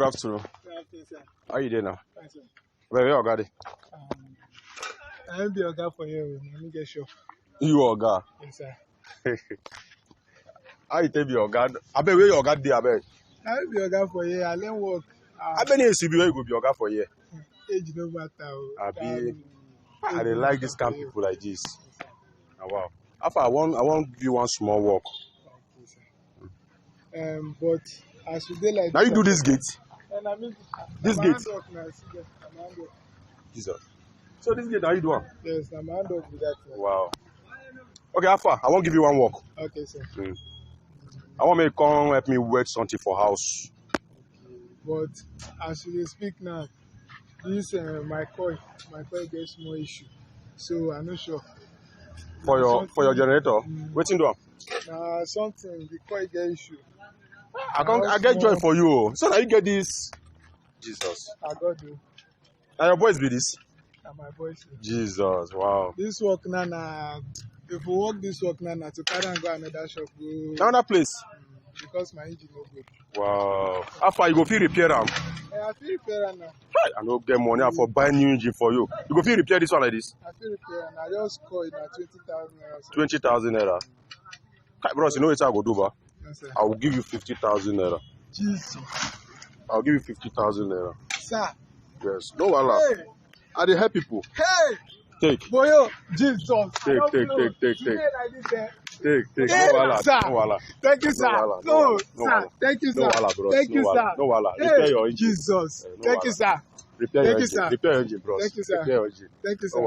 Good afternoon. Good afternoon, sir. How you doing now? Fine, sir. Where you Oga? I will be Oga for you. Let me get sure. You Oga. Yes, sir. How you tell me Oga? I bet where you Oga dey, I bet. I will be Oga for you. I learn work. I bet you be where you go be Oga for here. Age no matter. Abi, I dey like this kind of people like this. Oh, wow. After I want give you one small work. But as we dey like Now you do this gate. And I mean, This my gate. hand work now. See that? My hand work. Jesus. So this gate, how you doing? Yes, now my hand work with that. Wow. Okay, Alpha, I won't give you one work. Okay, sir. I want me to come help me wet something for house. But as we speak now, this my coil gets more issue. So I'm not sure. For your generator? Waiting do. Something the coil get issue. I get joy for you. So now you get this. Jesus. I got you. Now your boys be this. And my voice. Jesus, wow. This work now, if we work this work now, to carry and go another shop, Another place. Because my engine no good. Wow. How far you go feel repair am? I feel repair am now. I no get money for buy new engine for you. You go feel repair this one like this? I feel repair am. I just call it at 20,000 naira. 20,000 naira. Bros, you know what I go do, ba? Yes, sir. I will give you 50,000 naira. Jesus. I'll give you 50,000 naira. Sir. Yes. No wahala. Hey. I dey help people. Hey. Take. Boyo. Jesus. Take. Like this, Take. Hey, No wahala. sir. No wahala. Thank you, sir. wahala, no No, wahala, no sir. wahala. Thank you, sir. No wahala, bros. Thank you, no sir. wahala. No wahala. Hey. Repair your engine. Jesus. No Thank you, wahala. sir. Repair your Thank you, engine. sir. Repair your engine, bros. Thank you, sir. Repair your engine. Thank you, sir.